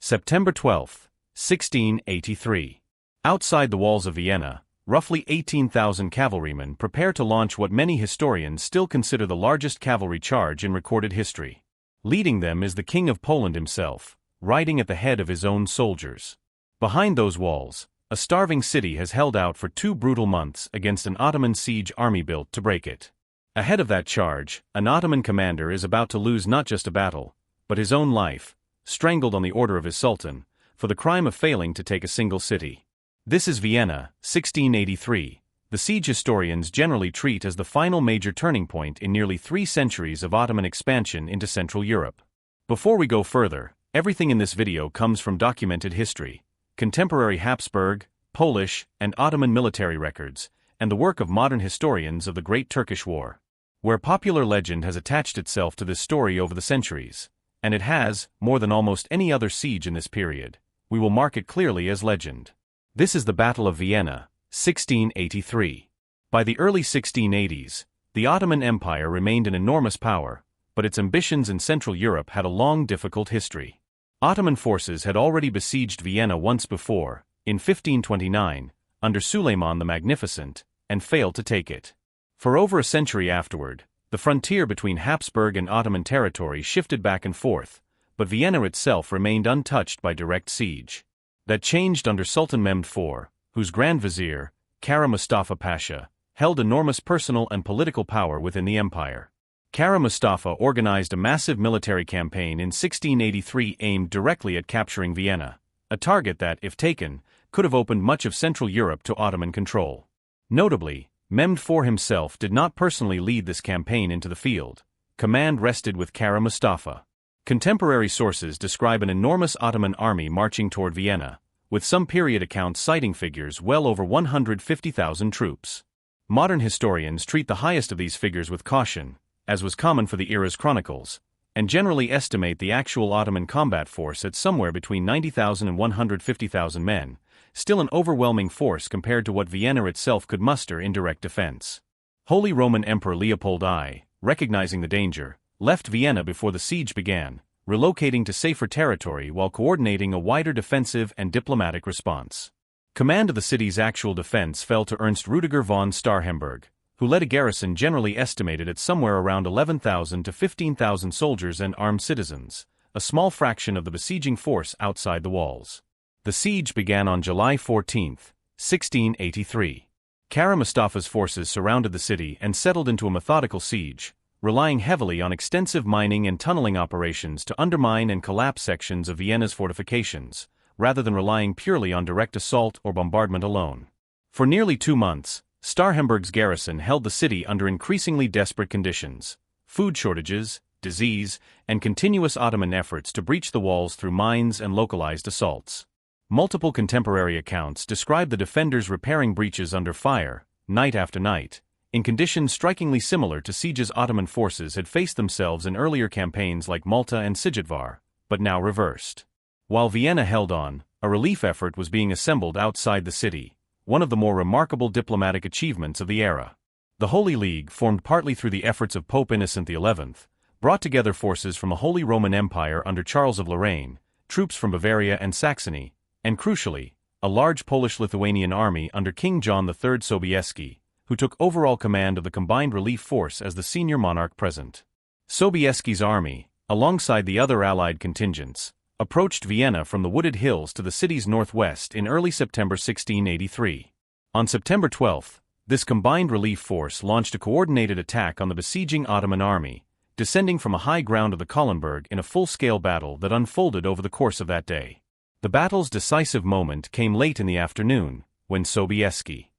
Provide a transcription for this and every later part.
September 12, 1683. Outside the walls of Vienna, roughly 18,000 cavalrymen prepare to launch what many historians still consider the largest cavalry charge in recorded history. Leading them is the King of Poland himself, riding at the head of his own soldiers. Behind those walls, a starving city has held out for 2 brutal months against an Ottoman siege army built to break it. Ahead of that charge, an Ottoman commander is about to lose not just a battle, but his own life, strangled on the order of his Sultan, for the crime of failing to take a single city. This is Vienna, 1683, the siege historians generally treat as the final major turning point in nearly 3 centuries of Ottoman expansion into Central Europe. Before we go further, everything in this video comes from documented history, contemporary Habsburg, Polish, and Ottoman military records, and the work of modern historians of the Great Turkish War. Where popular legend has attached itself to this story over the centuries, and it has, more than almost any other siege in this period, we will mark it clearly as legend. This is the Battle of Vienna, 1683. By the early 1680s, the Ottoman Empire remained an enormous power, but its ambitions in Central Europe had a long, difficult history. Ottoman forces had already besieged Vienna once before, in 1529, under Suleiman the Magnificent, and failed to take it. For over a century afterward, the frontier between Habsburg and Ottoman territory shifted back and forth, but Vienna itself remained untouched by direct siege. That changed under Sultan Mehmed IV, whose Grand Vizier, Kara Mustafa Pasha, held enormous personal and political power within the empire. Kara Mustafa organized a massive military campaign in 1683 aimed directly at capturing Vienna, a target that, if taken, could have opened much of Central Europe to Ottoman control. Notably, Mehmed IV himself did not personally lead this campaign into the field. Command rested with Kara Mustafa. Contemporary sources describe an enormous Ottoman army marching toward Vienna, with some period accounts citing figures well over 150,000 troops. Modern historians treat the highest of these figures with caution, as was common for the era's chronicles, and generally estimate the actual Ottoman combat force at somewhere between 90,000 and 150,000 men, still an overwhelming force compared to what Vienna itself could muster in direct defense. Holy Roman Emperor Leopold I, recognizing the danger, left Vienna before the siege began, relocating to safer territory while coordinating a wider defensive and diplomatic response. Command of the city's actual defense fell to Ernst Rudiger von Starhemberg, who led a garrison generally estimated at somewhere around 11,000 to 15,000 soldiers and armed citizens, a small fraction of the besieging force outside the walls. The siege began on July 14, 1683. Kara Mustafa's forces surrounded the city and settled into a methodical siege, relying heavily on extensive mining and tunneling operations to undermine and collapse sections of Vienna's fortifications, rather than relying purely on direct assault or bombardment alone. For nearly 2 months, Starhemberg's garrison held the city under increasingly desperate conditions: food shortages, disease, and continuous Ottoman efforts to breach the walls through mines and localized assaults. Multiple contemporary accounts describe the defenders repairing breaches under fire, night after night, in conditions strikingly similar to sieges Ottoman forces had faced themselves in earlier campaigns like Malta and Sigedvar, but now reversed. While Vienna held on, a relief effort was being assembled outside the city, one of the more remarkable diplomatic achievements of the era. The Holy League, formed partly through the efforts of Pope Innocent XI, brought together forces from a Holy Roman Empire under Charles of Lorraine, troops from Bavaria and Saxony, and crucially, a large Polish-Lithuanian army under King John III Sobieski, who took overall command of the combined relief force as the senior monarch present. Sobieski's army, alongside the other allied contingents, approached Vienna from the wooded hills to the city's northwest in early September 1683. On September 12, this combined relief force launched a coordinated attack on the besieging Ottoman army, descending from a high ground of the Kahlenberg in a full-scale battle that unfolded over the course of that day. The battle's decisive moment came late in the afternoon, when Sobieski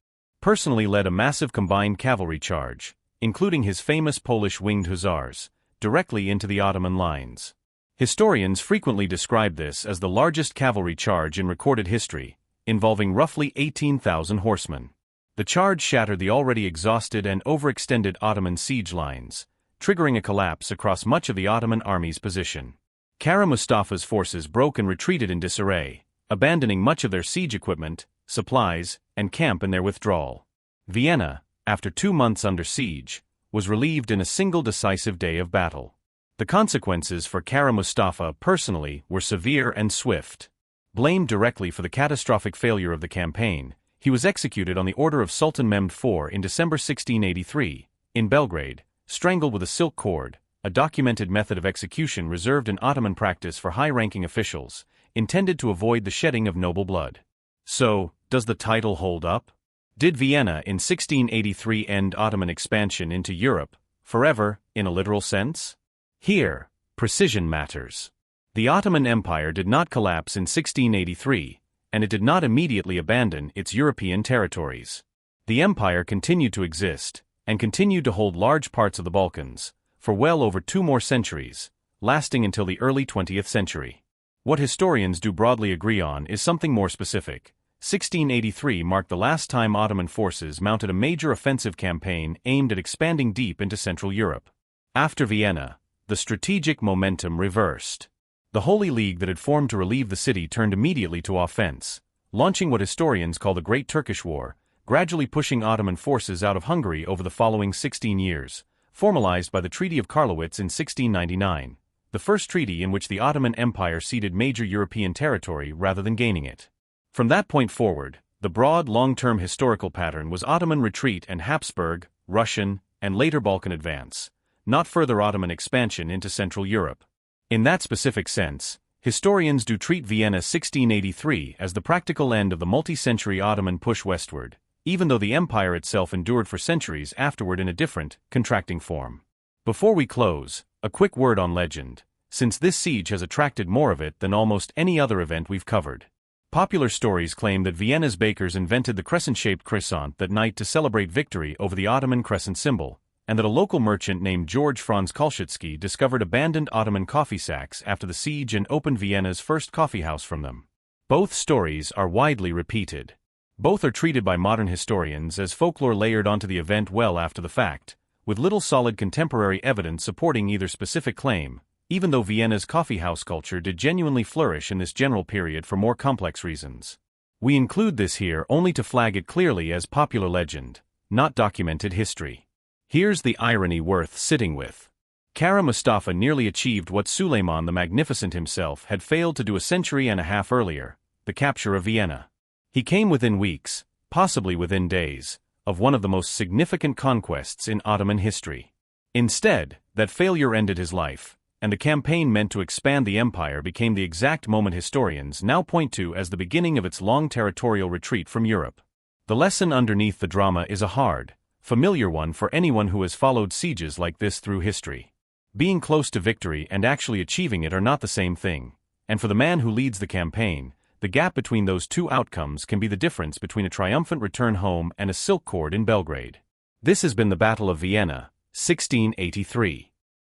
personally led a massive combined cavalry charge, including his famous Polish Winged Hussars, directly into the Ottoman lines. Historians frequently describe this as the largest cavalry charge in recorded history, involving roughly 18,000 horsemen. The charge shattered the already exhausted and overextended Ottoman siege lines, triggering a collapse across much of the Ottoman army's position. Kara Mustafa's forces broke and retreated in disarray, abandoning much of their siege equipment, supplies, and camp in their withdrawal. Vienna, after 2 months under siege, was relieved in a single decisive day of battle. The consequences for Kara Mustafa personally were severe and swift. Blamed directly for the catastrophic failure of the campaign, he was executed on the order of Sultan Mehmed IV in December 1683, in Belgrade, strangled with a silk cord, a documented method of execution reserved in Ottoman practice for high-ranking officials, intended to avoid the shedding of noble blood. So, does the title hold up? Did Vienna in 1683 end Ottoman expansion into Europe, forever, in a literal sense? Here, precision matters. The Ottoman Empire did not collapse in 1683, and it did not immediately abandon its European territories. The empire continued to exist, and continued to hold large parts of the Balkans, for well over 2 more centuries, lasting until the early 20th century. What historians do broadly agree on is something more specific. 1683 marked the last time Ottoman forces mounted a major offensive campaign aimed at expanding deep into Central Europe. After Vienna, the strategic momentum reversed. The Holy League that had formed to relieve the city turned immediately to offense, launching what historians call the Great Turkish War, gradually pushing Ottoman forces out of Hungary over the following 16 years, formalized by the Treaty of Karlowitz in 1699, the first treaty in which the Ottoman Empire ceded major European territory rather than gaining it. From that point forward, the broad long-term historical pattern was Ottoman retreat and Habsburg, Russian, and later Balkan advance, not further Ottoman expansion into Central Europe. In that specific sense, historians do treat Vienna 1683 as the practical end of the multi-century Ottoman push westward, even though the empire itself endured for centuries afterward in a different, contracting form. Before we close, a quick word on legend, since this siege has attracted more of it than almost any other event we've covered. Popular stories claim that Vienna's bakers invented the crescent-shaped croissant that night to celebrate victory over the Ottoman crescent symbol, and that a local merchant named George Franz Kolschitsky discovered abandoned Ottoman coffee sacks after the siege and opened Vienna's first coffeehouse from them. Both stories are widely repeated. Both are treated by modern historians as folklore layered onto the event well after the fact, with little solid contemporary evidence supporting either specific claim, even though Vienna's coffeehouse culture did genuinely flourish in this general period for more complex reasons. We include this here only to flag it clearly as popular legend, not documented history. Here's the irony worth sitting with. Kara Mustafa nearly achieved what Suleiman the Magnificent himself had failed to do a century and a half earlier, the capture of Vienna. He came within weeks, possibly within days, of one of the most significant conquests in Ottoman history. Instead, that failure ended his life, and the campaign meant to expand the empire became the exact moment historians now point to as the beginning of its long territorial retreat from Europe. The lesson underneath the drama is a hard, familiar one for anyone who has followed sieges like this through history. Being close to victory and actually achieving it are not the same thing, and for the man who leads the campaign, the gap between those two outcomes can be the difference between a triumphant return home and a silk cord in Belgrade. This has been the Battle of Vienna, 1683.